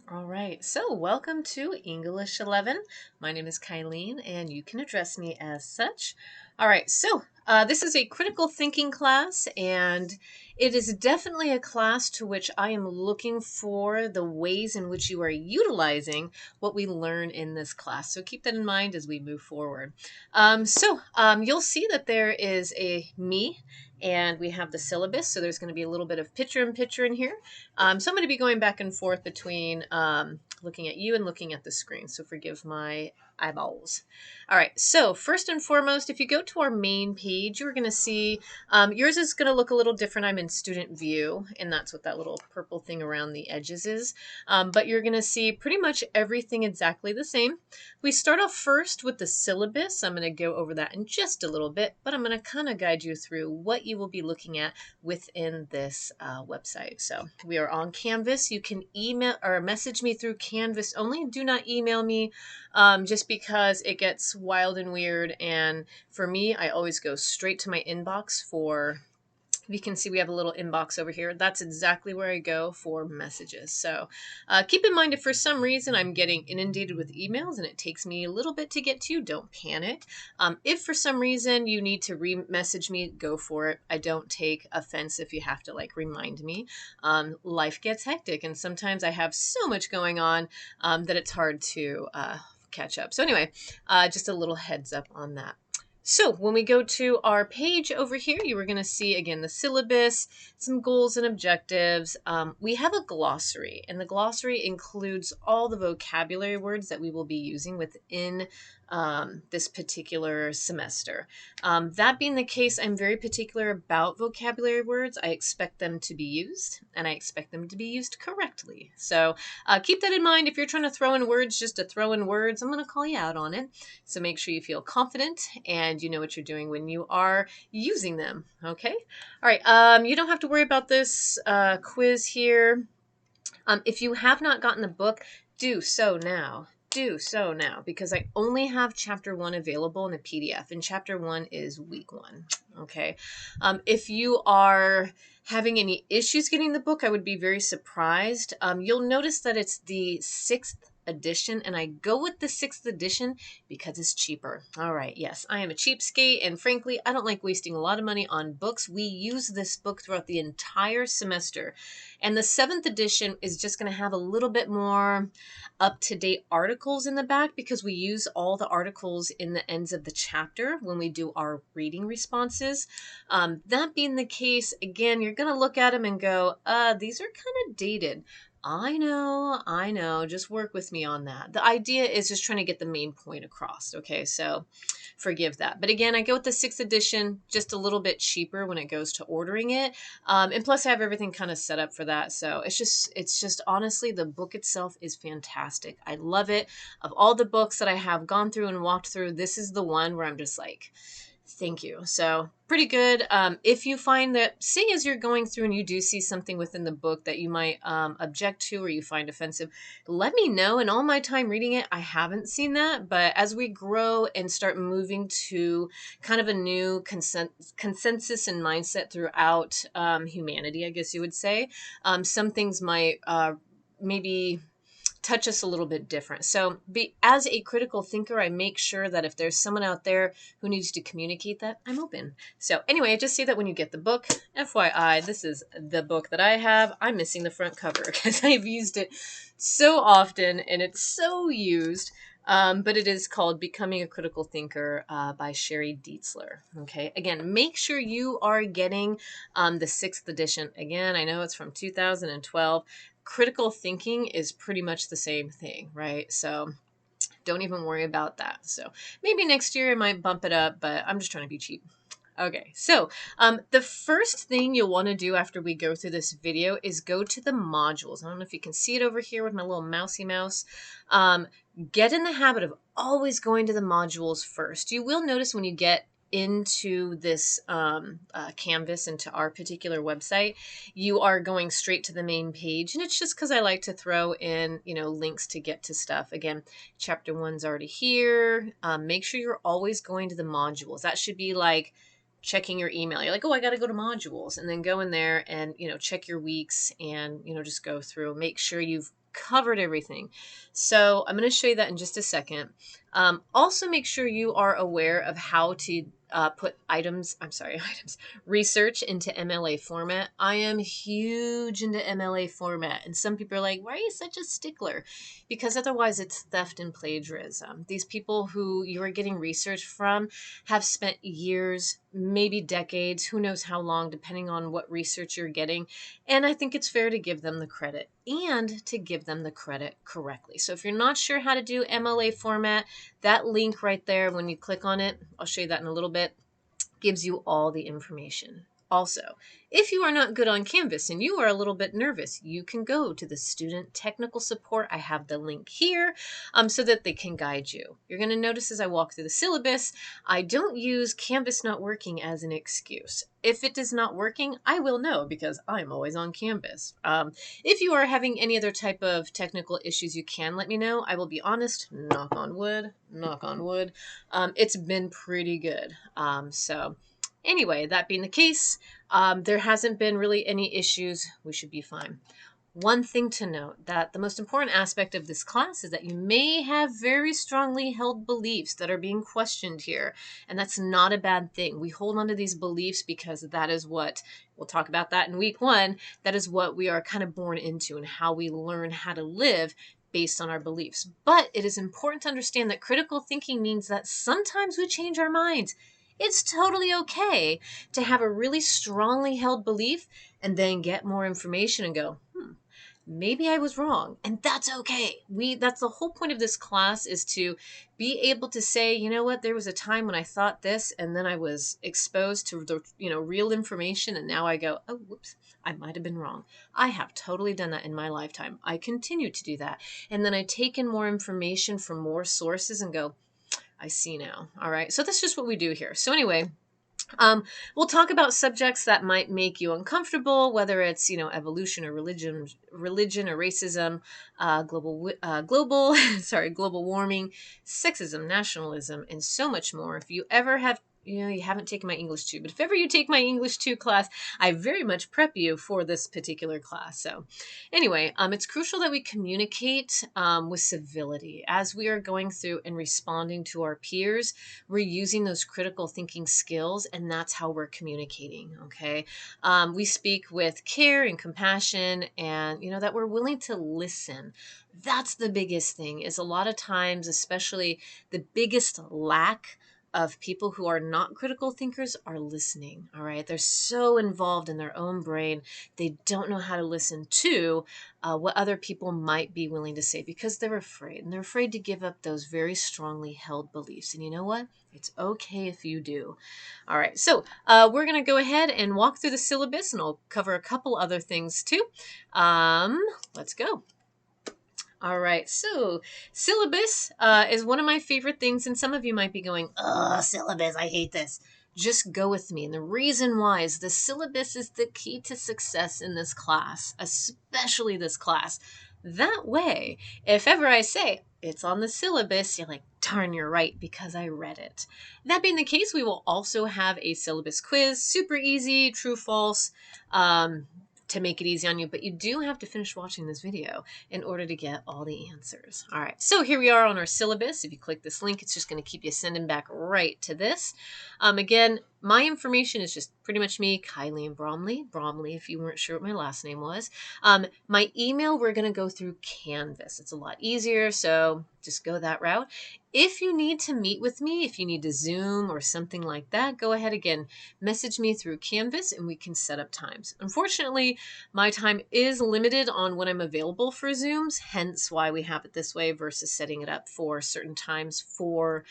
All right, so welcome to English 11. My name is Kylene, and you can address me as such. All right, so this is a critical thinking class, and it is definitely a class to which I am looking for the ways in which you are utilizing what we learn in this class. So keep that in mind as we move forward. You'll see that there is a me, and we have the syllabus, so there's going to be a little bit of picture-in-picture in here. So I'm going to be going back and forth between looking at you and looking at the screen, so forgive my eyeballs. All right, so first and foremost, if you go to our main page, you're going to see yours is going to look a little different. I'm in student view, and that's what that little purple thing around the edges is. But you're going to see pretty much everything exactly the same. We start off first with the syllabus. I'm going to go over that in just a little bit, but I'm going to kind of guide you through what you will be looking at within this website. So we are on Canvas. You can email or message me through Canvas only. Do not email me just because it gets wild and weird. And for me, I always go straight to my inbox for you can see we have a little inbox over here. That's exactly where I go for messages. So keep in mind if for some reason I'm getting inundated with emails and it takes me a little bit to get to, don't panic. If for some reason you need to re-message me, go for it. I don't take offense if you have to remind me. Life gets hectic and sometimes I have so much going on that it's hard to catch up. So anyway, just a little heads up on that. So when we go to our page over here, you are going to see, again, the syllabus, some goals and objectives. We have a glossary, and the glossary includes all the vocabulary words that we will be using within this particular semester. That being the case, I'm very particular about vocabulary words. I expect them to be used, and I expect them to be used correctly. So keep that in mind. If you're trying to throw in words just to throw in words, I'm going to call you out on it. So make sure you feel confident and you know what you're doing when you are using them. Okay. All right. You don't have to worry about this quiz here. If you have not gotten the book, do so now. Do so now because I only have chapter 1 available in a PDF, and chapter 1 is week 1. Okay. If you are having any issues getting the book, I would be very surprised. You'll notice that it's the 6th edition, and I go with the 6th edition because it's cheaper. All right, yes, I am a cheapskate, and frankly, I don't like wasting a lot of money on books. We use this book throughout the entire semester, and the 7th edition is just going to have a little bit more up-to-date articles in the back because we use all the articles in the ends of the chapter when we do our reading responses. That being the case, again, you're going to look at them and go, these are kind of dated. I know. Just work with me on that. The idea is just trying to get the main point across. Okay, so forgive that. But again, I go with the 6th edition, just a little bit cheaper when it goes to ordering it. And plus I have everything kind of set up for that. So it's just honestly, the book itself is fantastic. I love it. Of all the books that I have gone through and walked through, this is the one where I'm just like, thank you. So pretty good. If you find that, say as you're going through and you do see something within the book that you might object to or you find offensive, let me know. In all my time reading it, I haven't seen that. But as we grow and start moving to kind of a new consensus and mindset throughout humanity, I guess you would say, some things might maybe touch us a little bit different. So as a critical thinker, I make sure that if there's someone out there who needs to communicate that, I'm open. So anyway, just see that when you get the book. FYI, this is the book that I have. I'm missing the front cover because I've used it so often and it's so used. But it is called Becoming a Critical Thinker by Sherry Dietzler. Okay, again, make sure you are getting the 6th edition. Again, I know it's from 2012. Critical thinking is pretty much the same thing, right? So don't even worry about that. So maybe next year I might bump it up, but I'm just trying to be cheap. Okay, so the first thing you'll want to do after we go through this video is go to the modules. I don't know if you can see it over here with my little mousy mouse. Get in the habit of always going to the modules first. You will notice when you get into this Canvas, into our particular website, you are going straight to the main page. And it's just because I like to throw in, links to get to stuff. Again, chapter 1's already here. Make sure you're always going to the modules. That should be like checking your email. You're like, oh, I got to go to modules, and then go in there and, check your weeks and, just go through, make sure you've covered everything. So I'm going to show you that in just a second. Also make sure you are aware of how to put research into MLA format. I am huge into MLA format, and some people are like, why are you such a stickler? Because otherwise it's theft and plagiarism. These people who you are getting research from have spent years, maybe decades, who knows how long, depending on what research you're getting. And I think it's fair to give them the credit and to give them the credit correctly. So if you're not sure how to do MLA format, that link right there, when you click on it, I'll show you that in a little bit, gives you all the information. Also, if you are not good on Canvas and you are a little bit nervous, you can go to the student technical support. I have the link here so that they can guide you. You're going to notice as I walk through the syllabus, I don't use Canvas not working as an excuse. If it is not working, I will know because I'm always on Canvas. If you are having any other type of technical issues, you can let me know. I will be honest, knock on wood, it's been pretty good. So anyway, that being the case, there hasn't been really any issues. We should be fine. One thing to note, that the most important aspect of this class is that you may have very strongly held beliefs that are being questioned here, and that's not a bad thing. We hold on to these beliefs because that is what, we'll talk about that in week 1, that is what we are kind of born into and how we learn how to live based on our beliefs. But it is important to understand that critical thinking means that sometimes we change our minds. It's totally okay to have a really strongly held belief and then get more information and go, maybe I was wrong, and that's okay. That's the whole point of this class, is to be able to say, you know what, there was a time when I thought this, and then I was exposed to the real information, and now I go, oh, whoops, I might have been wrong. I have totally done that in my lifetime. I continue to do that, and then I take in more information from more sources and go, I see now. All right, so that's just what we do here. So anyway, we'll talk about subjects that might make you uncomfortable, whether it's evolution or religion or racism, global warming, sexism, nationalism, and so much more. If you ever have you haven't taken my English 2, but if ever you take my English 2 class, I very much prep you for this particular class. So anyway, it's crucial that we communicate with civility as we are going through and responding to our peers. We're using those critical thinking skills, and that's how we're communicating. Okay. We speak with care and compassion, and that we're willing to listen. That's the biggest thing. Is a lot of times, especially the biggest lack of people who are not critical thinkers, are listening. All right. They're so involved in their own brain. They don't know how to listen to what other people might be willing to say, because they're afraid, and they're afraid to give up those very strongly held beliefs. And you know what? It's okay if you do. All right. So we're going to go ahead and walk through the syllabus, and I'll cover a couple other things too. Let's go. All right, so syllabus is one of my favorite things, and some of you might be going, oh, syllabus, I hate this. Just go with me. And the reason why is the syllabus is the key to success in this class, especially this class. That way, if ever I say, it's on the syllabus, you're like, darn, you're right, because I read it. That being the case, we will also have a syllabus quiz, super easy, true, false, to make it easy on you, but you do have to finish watching this video in order to get all the answers. All right, so here we are on our syllabus. If you click this link, it's just going to keep you sending back right to this. Again, my information is just pretty much me, Kylie Bromley, if you weren't sure what my last name was. My email, we're going to go through Canvas. It's a lot easier, so just go that route. If you need to meet with me, if you need to Zoom or something like that, go ahead again, message me through Canvas and we can set up times. Unfortunately, my time is limited on when I'm available for Zooms, hence why we have it this way versus setting it up for certain times for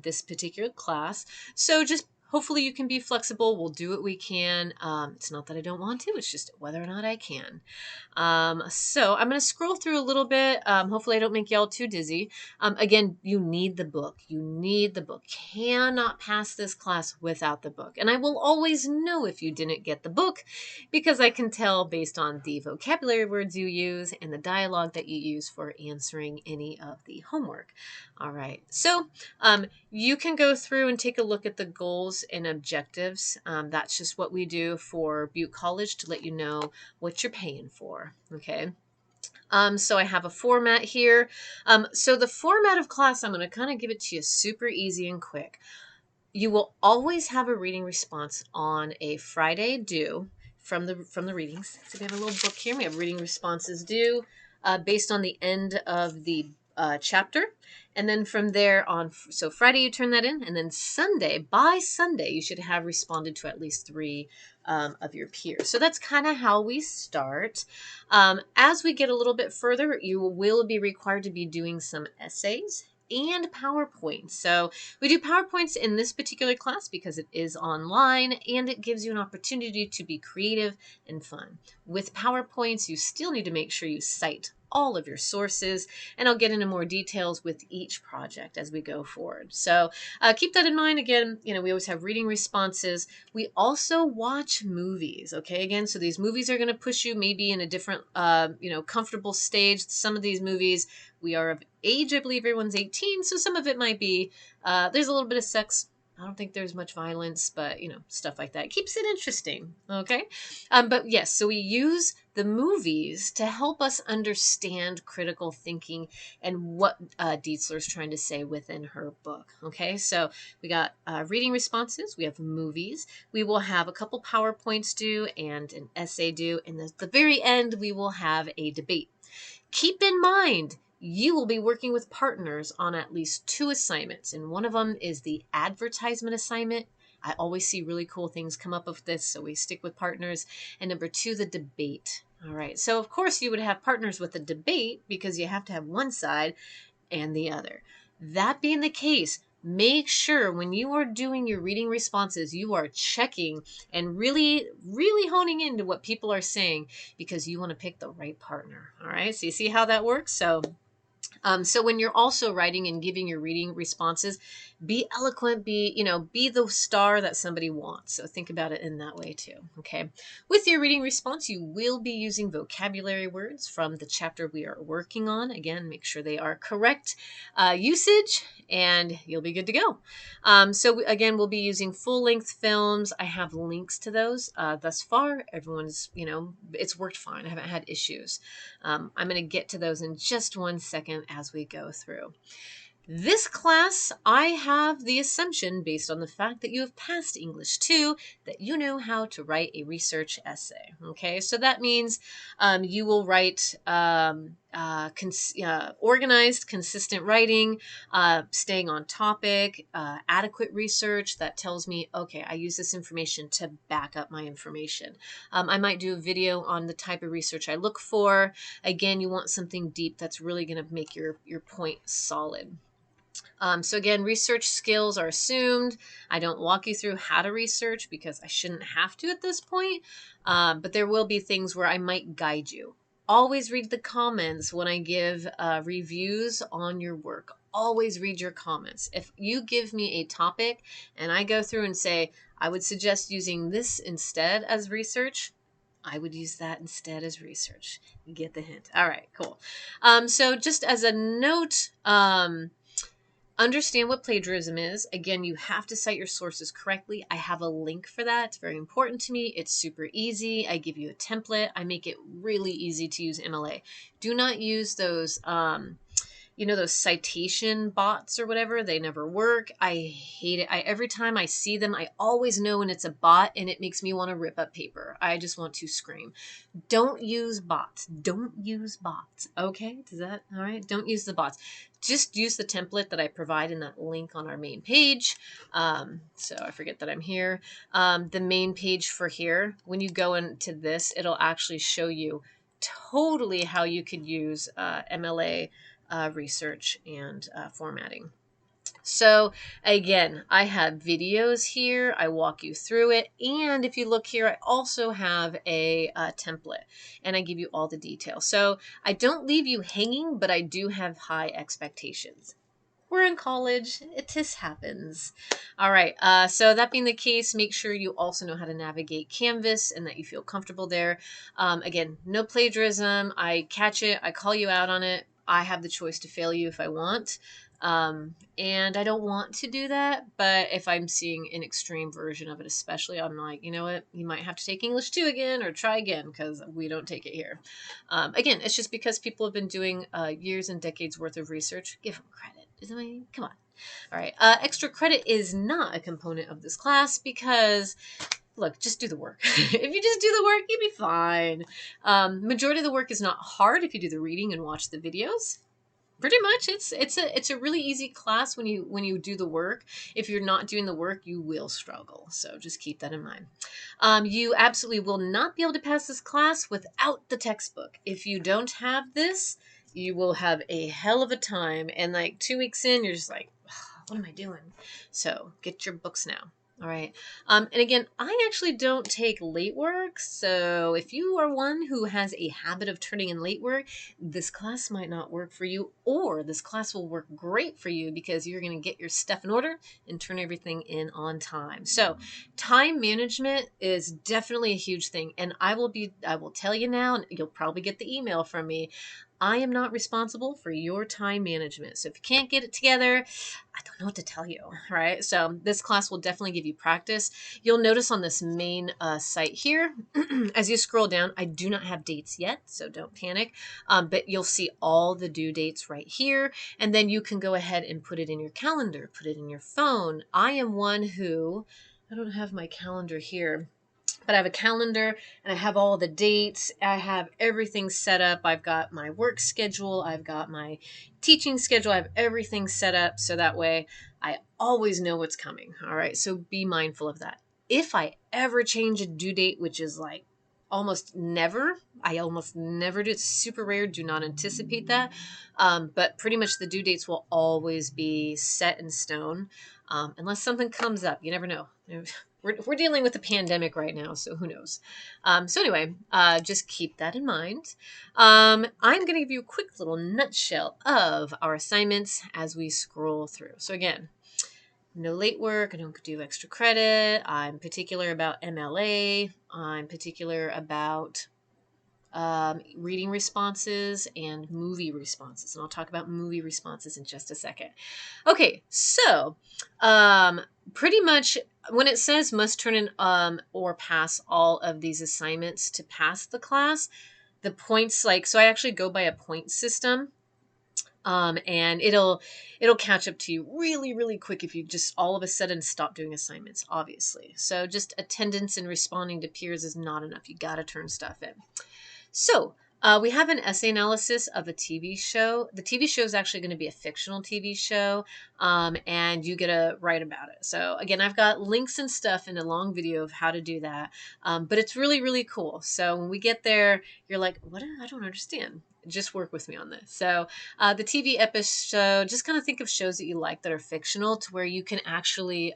this particular class. So just hopefully you can be flexible. We'll do what we can. It's not that I don't want to, it's just whether or not I can. So I'm going to scroll through a little bit. Hopefully I don't make y'all too dizzy. Again, you need the book. You need the book. Cannot pass this class without the book. And I will always know if you didn't get the book, because I can tell based on the vocabulary words you use and the dialogue that you use for answering any of the homework. All right. So you can go through and take a look at the goals goals and objectives. That's just what we do for Butte College to let you know what you're paying for. Okay. So I have a format here. So the format of class, I'm going to kind of give it to you super easy and quick. You will always have a reading response on a Friday due from the readings. So we have a little book here. We have reading responses due based on the end of the chapter. And then from there on, so Friday you turn that in, and then by Sunday, you should have responded to at least 3 of your peers. So that's kind of how we start. As we get a little bit further, you will be required to be doing some essays and PowerPoint. So we do PowerPoints in this particular class because it is online and it gives you an opportunity to be creative and fun. With PowerPoints, you still need to make sure you cite all of your sources, and I'll get into more details with each project as we go forward. So keep that in mind. Again, we always have reading responses. We also watch movies, okay? Again, so these movies are going to push you maybe in a different, comfortable stage. Some of these movies, we are of age, I believe everyone's 18, so some of it might be, there's a little bit of sex. I don't think there's much violence, but, stuff like that. It keeps it interesting, okay? But yes, so we use the movies to help us understand critical thinking and what Dietzler's trying to say within her book, okay? So we got reading responses, we have movies, we will have a couple PowerPoints due and an essay due, and at the very end, we will have a debate. Keep in mind, you will be working with partners on at least 2 assignments, and one of them is the advertisement assignment. I always see really cool things come up of this, so we stick with partners. And number 2, the debate. All right, so of course you would have partners with the debate because you have to have one side and the other. That being the case, make sure when you are doing your reading responses, you are checking and really, really honing into what people are saying because you want to pick the right partner. All right, so you see how that works? So when you're also writing and giving your reading responses, be eloquent, be the star that somebody wants. So think about it in that way too, okay? With your reading response, you will be using vocabulary words from the chapter we are working on. Again, make sure they are correct usage and you'll be good to go. Again, we'll be using full-length films. I have links to those. Thus far, everyone's, it's worked fine. I haven't had issues. I'm going to get to those in just one second as we go through. This class, I have the assumption, based on the fact that you have passed English 2, that you know how to write a research essay. Okay, so that means you will write organized, consistent writing, staying on topic, adequate research that tells me, okay, I use this information to back up my information. I might do a video on the type of research I look for. Again, you want something deep that's really going to make your point solid. So again, research skills are assumed. I don't walk you through how to research because I shouldn't have to at this point, but there will be things where I might guide you. Always read the comments when I give reviews on your work. Always read your comments. If you give me a topic and I go through and say, I would suggest using this instead as research, I would use that instead as research. You get the hint. All right, cool. So just as a note, understand what plagiarism is. Again, you have to cite your sources correctly. I have a link for that. It's very important to me. It's super easy. I give you a template. I make it really easy to use MLA. Do not use those those citation bots or whatever. They never work. I hate it. Every time I see them, I always know when it's a bot and it makes me want to rip up paper. I just want to scream. Don't use bots. Don't use bots. Okay? Is that all right? Don't use the bots. Just use the template that I provide in that link on our main page. So I forget that I'm here. The main page for here, when you go into this, it'll actually show you totally how you could use MLA research and formatting. So again, I have videos here. I walk you through it. And if you look here, I also have a template and I give you all the details. So I don't leave you hanging, but I do have high expectations. We're in college. It just happens. All right. So that being the case, make sure you also know how to navigate Canvas and that you feel comfortable there. Again, no plagiarism. I catch it. I call you out on it. I have the choice to fail you if I want. And I don't want to do that, but if I'm seeing an extreme version of it, especially, I'm like, you know what, you might have to take English 2 again or try again because we don't take it here. Again, it's just because people have been doing years and decades worth of research. Give them credit. Come on. All right. Extra credit is not a component of this class because, look, just do the work. If you just do the work, you'll be fine. Majority of the work is not hard if you do the reading and watch the videos. Pretty much, it's a really easy class when you do the work. If you're not doing the work, you will struggle. So just keep that in mind. You absolutely will not be able to pass this class without the textbook. If you don't have this, you will have a hell of a time. And like 2 weeks in, you're just like, what am I doing? So get your books now. All right. And again, I actually don't take late work. So if you are one who has a habit of turning in late work, this class might not work for you, or this class will work great for you because you're going to get your stuff in order and turn everything in on time. So time management is definitely a huge thing. And I will tell you now, and you'll probably get the email from me. I am not responsible for your time management. So if you can't get it together, I don't know what to tell you, right? So this class will definitely give you practice. You'll notice on this main site here, as you scroll down, I do not have dates yet, so don't panic. But you'll see all the due dates right here. And then you can go ahead and put it in your calendar, put it in your phone. I am one who, I don't have my calendar here, but I have a calendar and I have all the dates. I have everything set up. I've got my work schedule. I've got my teaching schedule. I have everything set up so that way I always know what's coming. All right. So be mindful of that. If I ever change a due date, which is like I almost never do. It's super rare. Do not anticipate that. But pretty much the due dates will always be set in stone. Unless something comes up. You never know. We're dealing with a pandemic right now, so who knows? So anyway, just keep that in mind. I'm going to give you a quick little nutshell of our assignments as we scroll through. So again, no late work. I don't do extra credit. I'm particular about MLA. I'm particular about reading responses and movie responses. And I'll talk about movie responses in just a second. Okay, so pretty much when it says must turn in or pass all of these assignments to pass the class, the points so I actually go by a point system. And it'll catch up to you really, really quick if you just all of a sudden stop doing assignments, obviously. So just attendance and responding to peers is not enough. You got to turn stuff in. So we have an essay analysis of a TV show. The TV show is actually going to be a fictional TV show, and you get to write about it. So again, I've got links and stuff in a long video of how to do that, but it's really, really cool. So when we get there, you're like, what? I don't understand. Just work with me on this. So the TV episode, just kind of think of shows that you like that are fictional to where you can actually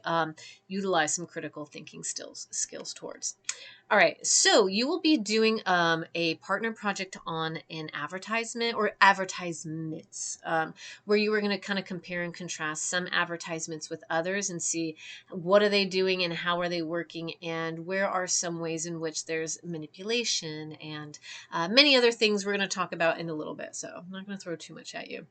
utilize some critical thinking skills towards. All right, so you will be doing a partner project on an advertisement or advertisements, where you are going to kind of compare and contrast some advertisements with others and see what are they doing and how are they working and where are some ways in which there's manipulation and many other things we're going to talk about in a little bit. So I'm not going to throw too much at you.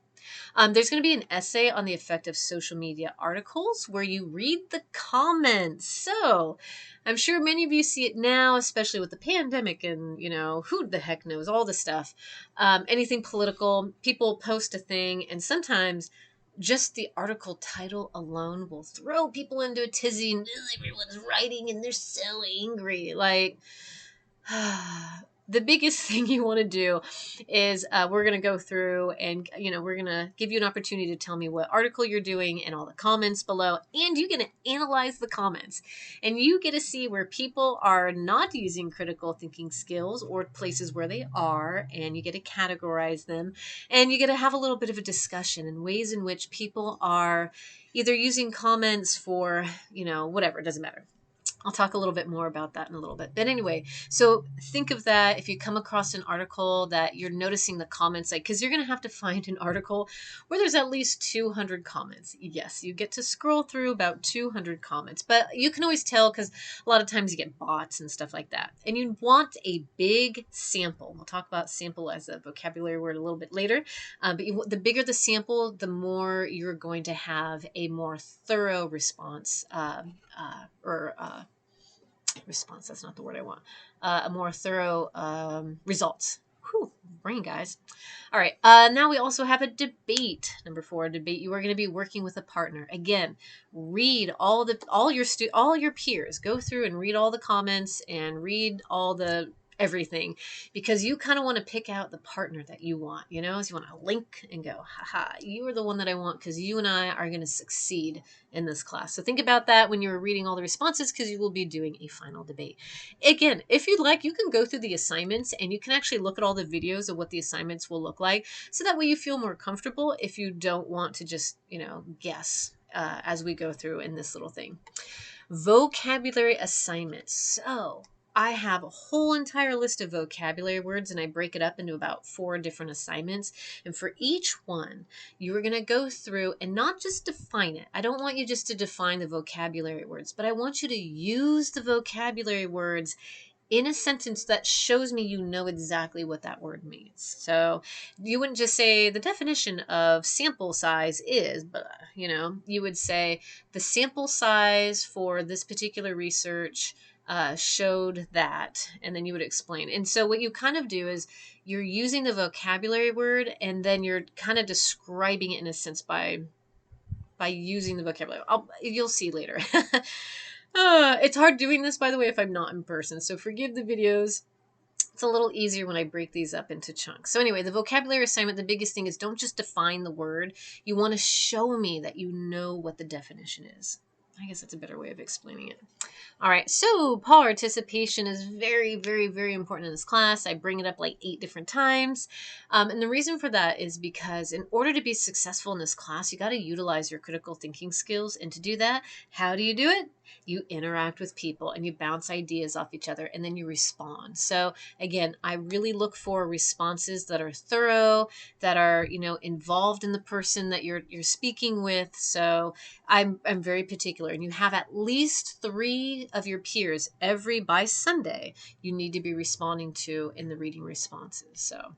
There's going to be an essay on the effect of social media articles where you read the comments. So I'm sure many of you see it now, especially with the pandemic and, who the heck knows, all the stuff. Anything political, people post a thing, and sometimes just the article title alone will throw people into a tizzy and everyone's writing and they're so angry. Like, the biggest thing you want to do is we're going to go through and, we're going to give you an opportunity to tell me what article you're doing and all the comments below. And you're going to analyze the comments. And you get to see where people are not using critical thinking skills or places where they are. And you get to categorize them. And you get to have a little bit of a discussion in ways in which people are either using comments for, whatever, it doesn't matter. I'll talk a little bit more about that in a little bit. But anyway, so think of that if you come across an article that you're noticing the comments, like, because you're going to have to find an article where there's at least 200 comments. Yes, you get to scroll through about 200 comments, but you can always tell because a lot of times you get bots and stuff like that. And you want a big sample. We'll talk about sample as a vocabulary word a little bit later. But the bigger the sample, the more you're going to have a more thorough response response. That's not the word I want. A more thorough results. Whew, brain, guys. All right. Now we also have a debate. Number 4, a debate. You are going to be working with a partner. Again, read all your peers. Go through and read all the comments and read all the everything, because you kind of want to pick out the partner that you want. You know, so you want to link and go, haha, you are the one that I want because you and I are going to succeed in this class. So think about that when you're reading all the responses, because you will be doing a final debate. Again, if you'd like, you can go through the assignments and you can actually look at all the videos of what the assignments will look like, so that way you feel more comfortable if you don't want to just, guess as we go through in this little thing. Vocabulary assignments. So I have a whole entire list of vocabulary words, and I break it up into about 4 different assignments. And for each one, you are going to go through and not just define it. I don't want you just to define the vocabulary words, but I want you to use the vocabulary words in a sentence that shows me you know exactly what that word means. So you wouldn't just say the definition of sample size is, but you would say the sample size for this particular research showed that, and then you would explain. And so what you kind of do is you're using the vocabulary word, and then you're kind of describing it in a sense by using the vocabulary. You'll see later. It's hard doing this, by the way, if I'm not in person, so forgive the videos. It's a little easier when I break these up into chunks. So anyway, the vocabulary assignment, the biggest thing is don't just define the word. You want to show me that you know what the definition is. I guess that's a better way of explaining it. All right, so participation is very, very, very important in this class. I bring it up like 8 different times. And the reason for that is because in order to be successful in this class, you got to utilize your critical thinking skills. And to do that, how do you do it? You interact with people and you bounce ideas off each other, and then you respond. So again, I really look for responses that are thorough, that are, involved in the person that you're speaking with. So I'm very particular, and you have at least 3 of your peers by Sunday you need to be responding to in the reading responses. So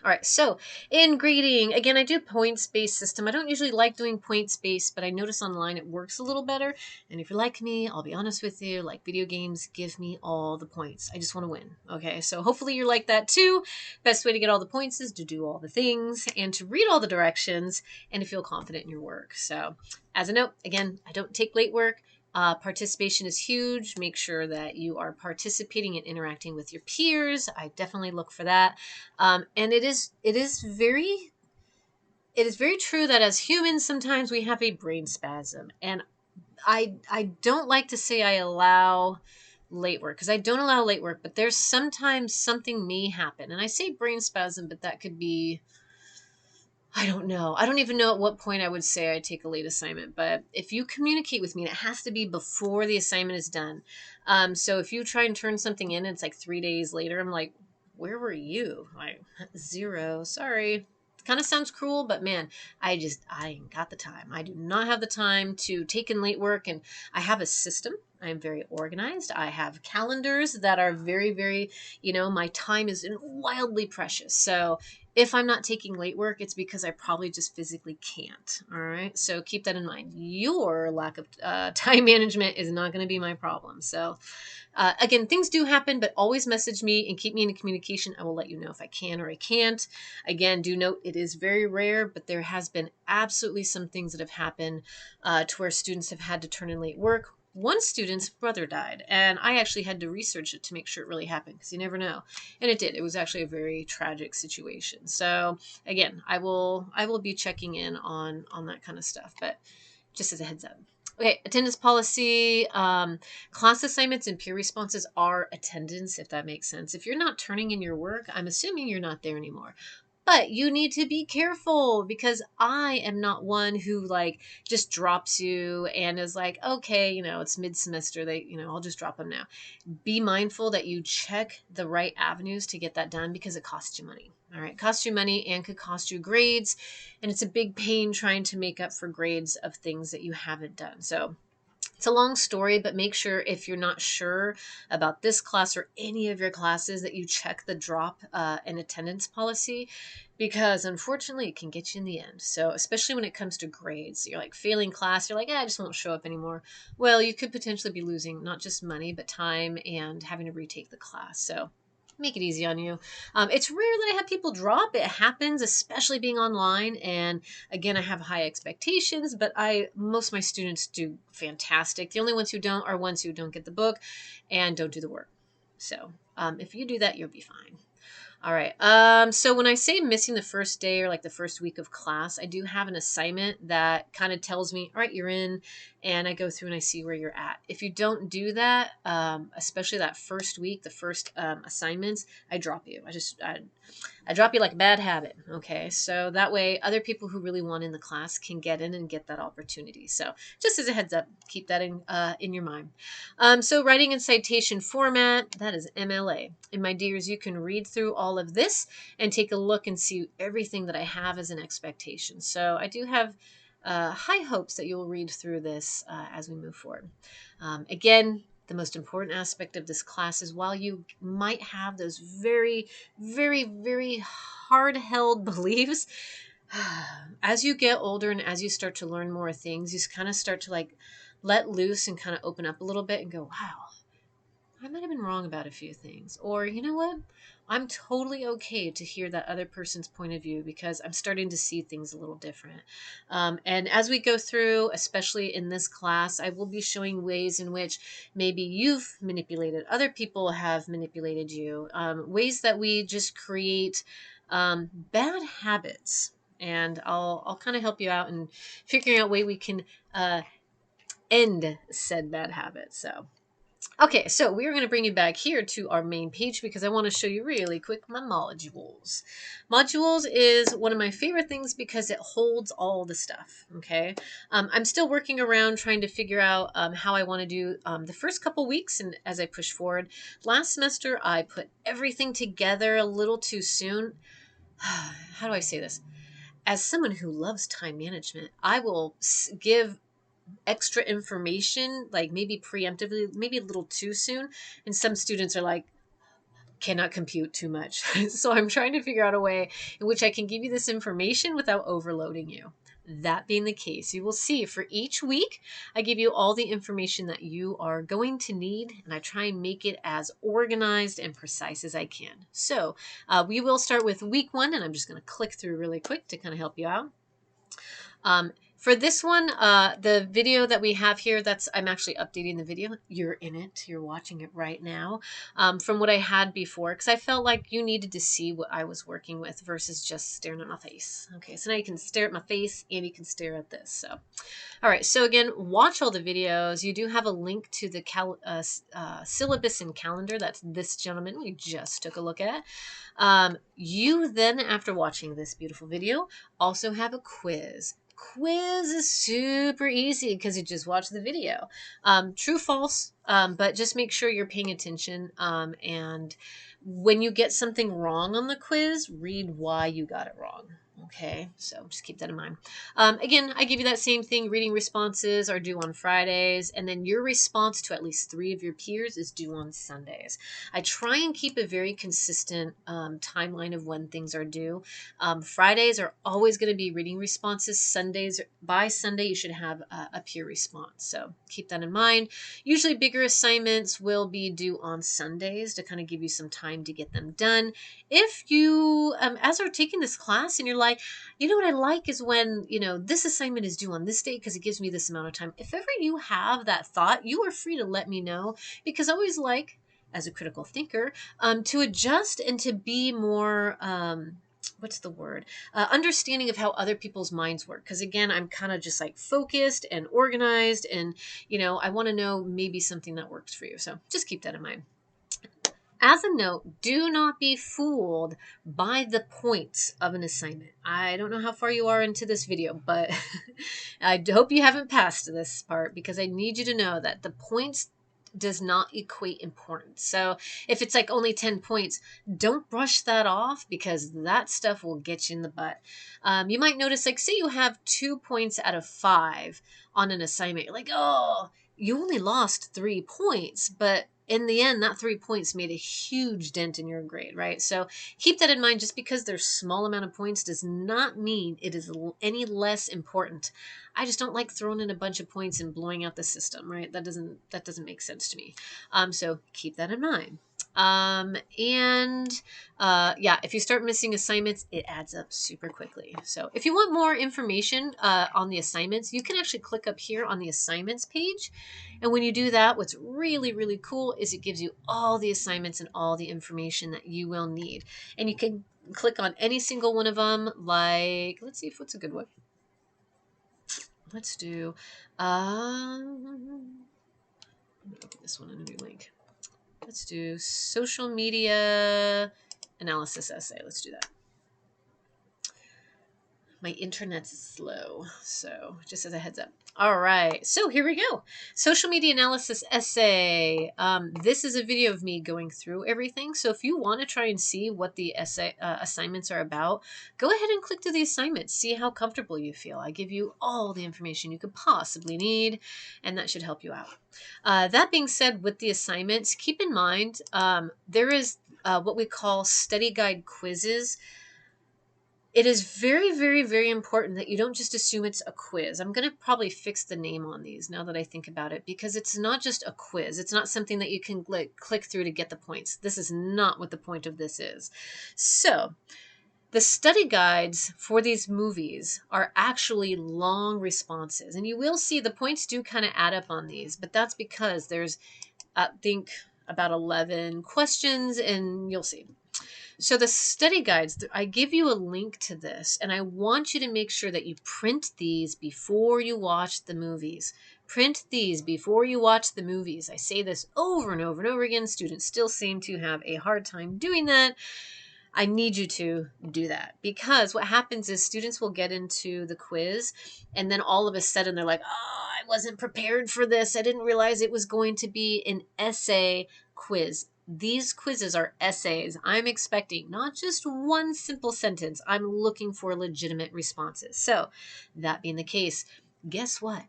all right, so in grading, again, I do points-based system. I don't usually like doing points-based, but I notice online it works a little better. And if you're like me, I'll be honest with you, like video games, give me all the points. I just want to win, okay? So hopefully you're like that too. Best way to get all the points is to do all the things and to read all the directions and to feel confident in your work. So as a note, again, I don't take late work. Participation is huge. Make sure that you are participating and interacting with your peers. I definitely look for that. And it is very true that as humans, sometimes we have a brain spasm. And I don't like to say I allow late work, because I don't allow late work, but there's sometimes something may happen. And I say brain spasm, but that could be, I don't know. I don't even know at what point I would say I take a late assignment. But if you communicate with me, and it has to be before the assignment is done. So if you try and turn something in, and it's like 3 days later, I'm like, where were you? Like, 0. Sorry. Kind of sounds cruel, but man, I ain't got the time. I do not have the time to take in late work, and I have a system. I am very organized. I have calendars that are very, very, my time is wildly precious. So if I'm not taking late work, it's because I probably just physically can't. All right. So keep that in mind. Your lack of time management is not going to be my problem. So again, things do happen, but always message me and keep me in communication. I will let you know if I can or I can't. Again, do note it is very rare, but there has been absolutely some things that have happened to where students have had to turn in late work. One student's brother died, and I actually had to research it to make sure it really happened, because you never know. And it did. It was actually a very tragic situation. So again, I will be checking in on that kind of stuff, but just as a heads up. Okay, attendance policy, class assignments and peer responses are attendance, if that makes sense. If you're not turning in your work, I'm assuming you're not there anymore. But you need to be careful because I am not one who like just drops you and is like, okay, it's mid-semester. I'll just drop them now. Be mindful that you check the right avenues to get that done because it costs you money. All right, costs you money and could cost you grades. And it's a big pain trying to make up for grades of things that you haven't done. So it's a long story, but make sure if you're not sure about this class or any of your classes that you check the drop and attendance policy because unfortunately it can get you in the end. So especially when it comes to grades, you're like failing class, you're like, I just won't show up anymore. Well, you could potentially be losing not just money, but time and having to retake the class. So make it easy on you. It's rare that I have people drop. It happens, especially being online. And again, I have high expectations, but most of my students do fantastic. The only ones who don't are ones who don't get the book and don't do the work. So if you do that, you'll be fine. All right. So when I say missing the first day or like the first week of class, I do have an assignment that kind of tells me, all right, you're in, and I go through and I see where you're at. If you don't do that, especially that first week, the first assignments, I drop you. I drop you like a bad habit. Okay. So that way other people who really want in the class can get in and get that opportunity. So just as a heads up, keep that in your mind. So writing in citation format, that is MLA. And my dears, you can read through all of this and take a look and see everything that I have as an expectation. So I do have high hopes that you'll read through this as we move forward. Again, the most important aspect of this class is while you might have those very, very, very hard-held beliefs, as you get older and as you start to learn more things, you kind of start to like let loose and kind of open up a little bit and go, wow, I might have been wrong about a few things. Or, you know what? I'm totally okay to hear that other person's point of view because I'm starting to see things a little different. And as we go through, especially in this class, I will be showing ways in which maybe you've manipulated, other people have manipulated you, ways that we just create bad habits. And I'll kind of help you out in figuring out a way we can end said bad habits. So okay, so we're going to bring you back here to our main page because I want to show you really quick my modules. Modules is one of my favorite things because it holds all the stuff, okay? I'm still working around trying to figure out how I want to do the first couple weeks and as I push forward. Last semester, I put everything together a little too soon. How do I say this? As someone who loves time management, I will give extra information, like maybe preemptively, maybe a little too soon. And some students are like, cannot compute too much. So I'm trying to figure out a way in which I can give you this information without overloading you. That being the case, you will see for each week, I give you all the information that you are going to need, and I try and make it as organized and precise as I can. So we will start with week 1, and I'm just going to click through really quick to kind of help you out. For this one, the video that we have here, I'm actually updating the video. You're in it. You're watching it right now from what I had before because I felt like you needed to see what I was working with versus just staring at my face. Okay, so now you can stare at my face and you can stare at this. So, all right. So again, watch all the videos. You do have a link to the syllabus and calendar. That's this gentleman we just took a look at. You then, after watching this beautiful video, also have a quiz. Quiz is super easy because you just watch the video. True, false, but just make sure you're paying attention. And when you get something wrong on the quiz, read why you got it wrong. Okay, so just keep that in mind. Again, I give you that same thing. Reading responses are due on Fridays, and then your response to at least 3 of your peers is due on Sundays. I try and keep a very consistent timeline of when things are due. Fridays are always going to be reading responses. By Sunday, you should have a peer response. So keep that in mind. Usually bigger assignments will be due on Sundays to kind of give you some time to get them done. If you, as are taking this class and you're like, you know what I like is when, this assignment is due on this date because it gives me this amount of time. If ever you have that thought, you are free to let me know because I always like, as a critical thinker, to adjust and to be more, what's the word? Understanding of how other people's minds work. Because again, I'm kind of just like focused and organized and, I want to know maybe something that works for you. So just keep that in mind. As a note, do not be fooled by the points of an assignment. I don't know how far you are into this video, but I hope you haven't passed this part, because I need you to know that the points does not equate importance. So if it's like only 10 points, don't brush that off, because that stuff will get you in the butt. You might notice, like, say you have 2 points out of 5 on an assignment. You're like, oh, you only lost 3 points, but in the end, that 3 points made a huge dent in your grade, right? So keep that in mind. Just because there's small amount of points does not mean it is any less important. I just don't like throwing in a bunch of points and blowing out the system, right? That doesn't make sense to me. So keep that in mind. Yeah, if you start missing assignments, it adds up super quickly. So if you want more information on the assignments, you can actually click up here on the assignments page. And when you do that, what's really, really cool is it gives you all the assignments and all the information that you will need. And you can click on any single one of them. Like, let's see if what's a good one. Let's do, open this one in a new link. Let's do social media analysis essay. Let's do that. My internet's slow, so just as a heads up. All right, so here we go. Social media analysis essay. This is a video of me going through everything. So if you want to try and see what the essay assignments are about, go ahead and click through the assignments. See how comfortable you feel. I give you all the information you could possibly need, and that should help you out. That being said, with the assignments, keep in mind there is what we call study guide quizzes. It is very, very, very important that you don't just assume it's a quiz. I'm going to probably fix the name on these now that I think about it, because it's not just a quiz. It's not something that you can click through to get the points. This is not what the point of this is. So the study guides for these movies are actually long responses. And you will see the points do kind of add up on these, but that's because there's, I think, about 11 questions, and you'll see. So the study guides, I give you a link to this, and I want you to make sure that you print these before you watch the movies. Print these before you watch the movies. I say this over and over and over again. Students still seem to have a hard time doing that. I need you to do that, because what happens is students will get into the quiz, and then all of a sudden they're like, oh, I wasn't prepared for this. I didn't realize it was going to be an essay quiz. These quizzes are essays. I'm expecting not just one simple sentence. I'm looking for legitimate responses. So that being the case, guess what?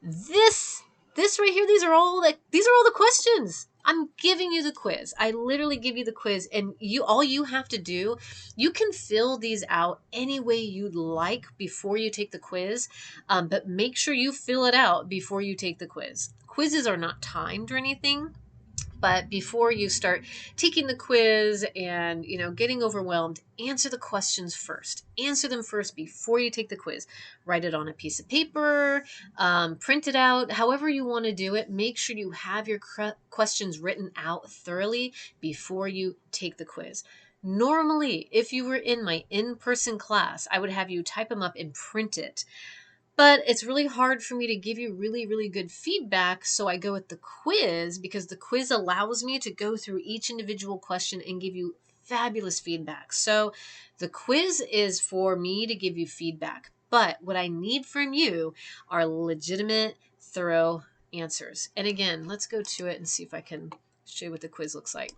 This right here, these are all the questions. I'm giving you the quiz. I literally give you the quiz, and all you have to do, you can fill these out any way you'd like before you take the quiz, but make sure you fill it out before you take the quiz. Quizzes are not timed or anything. But before you start taking the quiz and, getting overwhelmed, answer the questions first. Answer them first before you take the quiz. Write it on a piece of paper, print it out, however you want to do it. Make sure you have your questions written out thoroughly before you take the quiz. Normally, if you were in my in-person class, I would have you type them up and print it. But it's really hard for me to give you really, really good feedback. So I go with the quiz, because the quiz allows me to go through each individual question and give you fabulous feedback. So the quiz is for me to give you feedback. But what I need from you are legitimate, thorough answers. And again, let's go to it and see if I can show you what the quiz looks like.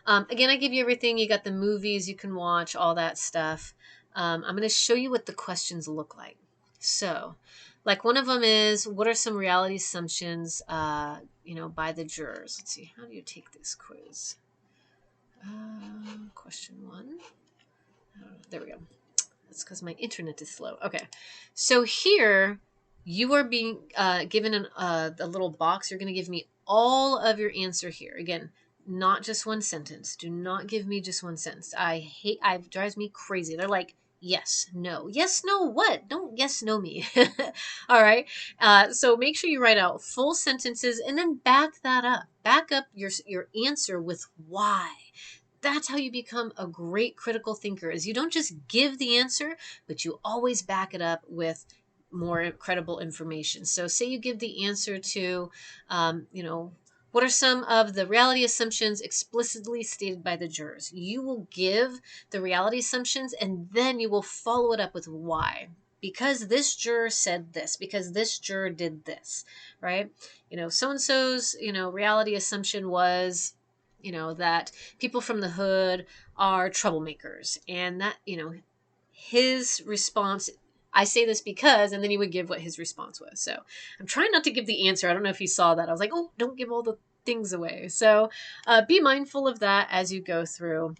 Again, I give you everything. You got the movies you can watch, all that stuff. I'm going to show you what the questions look like. So, like, one of them is, what are some reality assumptions, by the jurors? Let's see, how do you take this quiz? Question 1. There we go. That's because my internet is slow. Okay, so here you are being given a little box. You're going to give me all of your answer here. Again, not just one sentence. Do not give me just one sentence. It drives me crazy. They're like, yes, no. Yes, no, what? Don't yes, no me. All right. So make sure you write out full sentences and then back that up. Back up your answer with why. That's how you become a great critical thinker, is you don't just give the answer, but you always back it up with more credible information. So say you give the answer to, What are some of the reality assumptions explicitly stated by the jurors? You will give the reality assumptions and then you will follow it up with why. Because this juror said this, because this juror did this, right? So and so's, reality assumption was, that people from the hood are troublemakers. And that, his response, I say this because, and then he would give what his response was. So I'm trying not to give the answer. I don't know if you saw that. I was like, oh, don't give all the things away. So be mindful of that as you go through.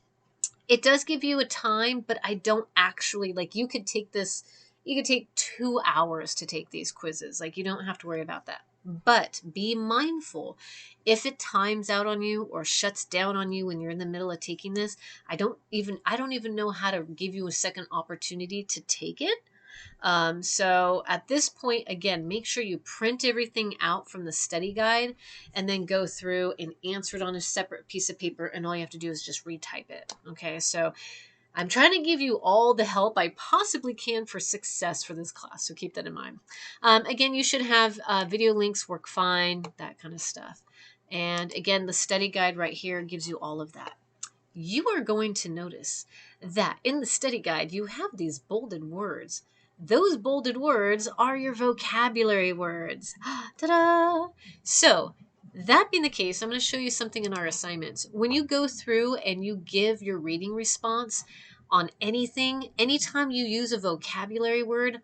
It does give you a time, but I don't actually, like, you could take 2 hours to take these quizzes. Like, you don't have to worry about that. But be mindful. If it times out on you or shuts down on you when you're in the middle of taking this, I don't even know how to give you a second opportunity to take it. So at this point, again, make sure you print everything out from the study guide and then go through and answer it on a separate piece of paper. And all you have to do is just retype it. Okay, so I'm trying to give you all the help I possibly can for success for this class. So keep that in mind. Again, you should have video links work fine, that kind of stuff. And again, the study guide right here gives you all of that. You are going to notice that in the study guide, you have these bolded words. Those bolded words are your vocabulary words. Ta-da! So, that being the case, I'm going to show you something in our assignments. When you go through and you give your reading response on anything, anytime you use a vocabulary word,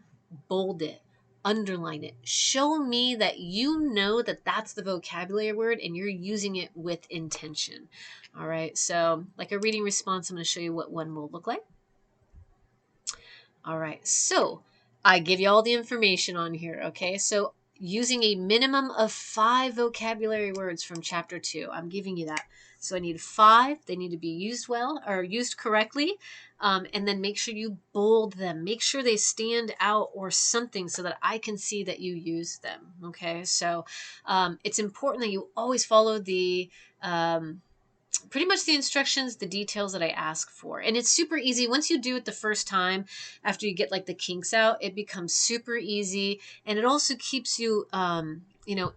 bold it, underline it. Show me that you know that that's the vocabulary word and you're using it with intention. All right, so like a reading response, I'm going to show you what one will look like. All right, so I give you all the information on here, okay? So using a minimum of 5 vocabulary words from chapter 2. I'm giving you that. So I need 5. They need to be used well or used correctly. And then make sure you bold them. Make sure they stand out or something so that I can see that you use them, okay? So it's important that you always follow the pretty much the instructions, the details that I ask for. And it's super easy. Once you do it the first time, after you get like the kinks out, it becomes super easy. And it also keeps you,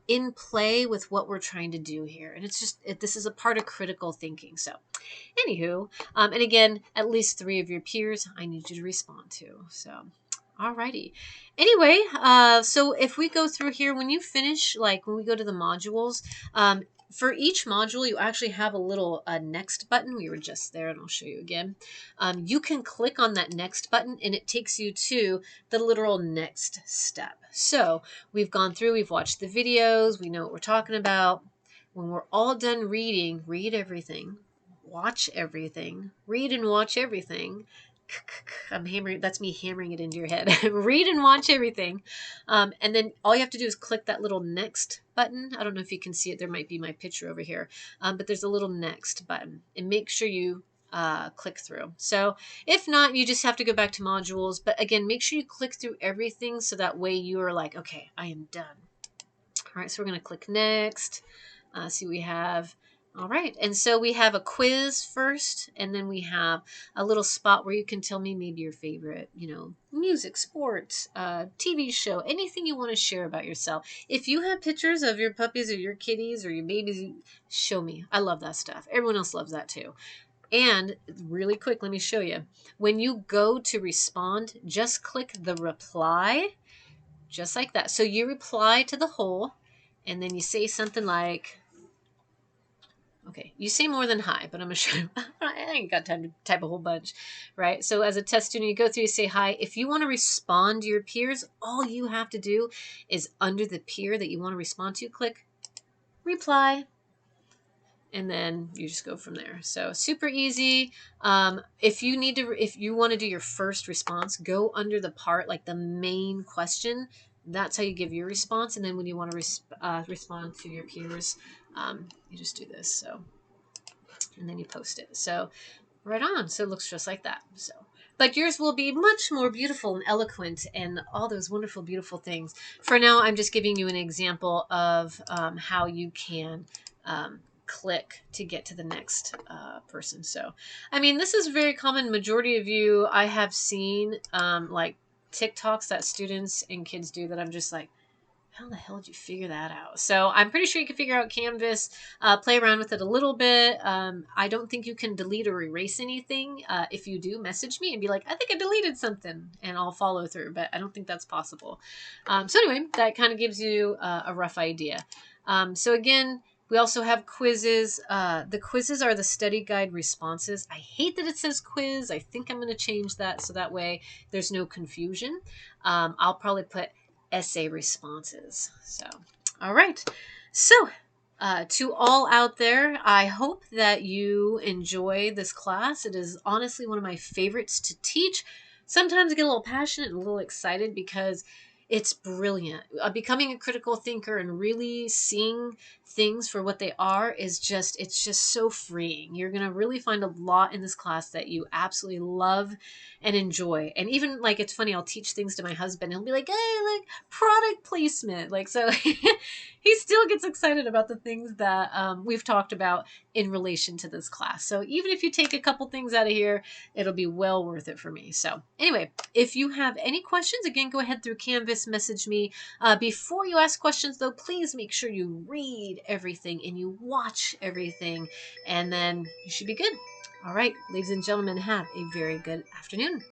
in play with what we're trying to do here. And it's just, this is a part of critical thinking. So anywho, and again, at least 3 of your peers, I need you to respond to. So alrighty. Anyway, so if we go through here, when you finish, like when we go to the modules, for each module, you actually have a little next button. We were just there, and I'll show you again. You can click on that next button, and it takes you to the literal next step. So we've gone through, we've watched the videos, we know what we're talking about. When we're all done reading, read everything, watch everything, read and watch everything. I'm hammering, that's me hammering it into your head. Read and watch everything. And then all you have to do is click that little next button. I don't know if you can see it. There might be my picture over here. But there's a little next button. And make sure you click through. So if not, you just have to go back to modules. But again, make sure you click through everything so that way you are like, okay, I am done. All right, so we're going to click next. See what we have. All right, and so we have a quiz first, and then we have a little spot where you can tell me maybe your favorite, music, sports, TV show, anything you want to share about yourself. If you have pictures of your puppies or your kitties or your babies, show me. I love that stuff. Everyone else loves that too. And really quick, let me show you. When you go to respond, just click the reply, just like that. So you reply to the whole, and then you say something like, okay, you say more than hi, but I'm going to show you. I ain't got time to type a whole bunch, right? So as a test student, you go through, you say hi. If you want to respond to your peers, all you have to do is under the peer that you want to respond to, click reply. And then you just go from there. So super easy. If you want to do your first response, go under the part, like the main question. That's how you give your response. And then when you want to respond to your peers, you just do this. So, and then you post it. So right on. So it looks just like that. So, but yours will be much more beautiful and eloquent and all those wonderful, beautiful things. For now, I'm just giving you an example of how you can click to get to the next person. So, I mean, this is very common. Majority of you I have seen like TikToks that students and kids do that I'm just like, How the hell did you figure that out? So I'm pretty sure you can figure out Canvas, play around with it a little bit. I don't think you can delete or erase anything. If you do, message me and be like, I think I deleted something, and I'll follow through, but I don't think that's possible. So anyway, that kind of gives you a rough idea. So again, we also have quizzes. The quizzes are the study guide responses. I hate that it says quiz. I think I'm going to change that so that way there's no confusion. I'll probably put essay responses. So, all right. So, to all out there, I hope that you enjoy this class. It is honestly one of my favorites to teach. Sometimes I get a little passionate and a little excited because it's brilliant. Becoming a critical thinker and really seeing things for what they are is it's just so freeing. You're going to really find a lot in this class that you absolutely love and enjoy. And even like, it's funny, I'll teach things to my husband. He'll be like, hey, like product placement. Like, so he still gets excited about the things that we've talked about in relation to this class. So even if you take a couple things out of here, it'll be well worth it for me. So anyway, if you have any questions, again, go ahead through Canvas, message me. Before you ask questions, though, please make sure you read everything and you watch everything, and then you should be good. All right, ladies and gentlemen, have a very good afternoon.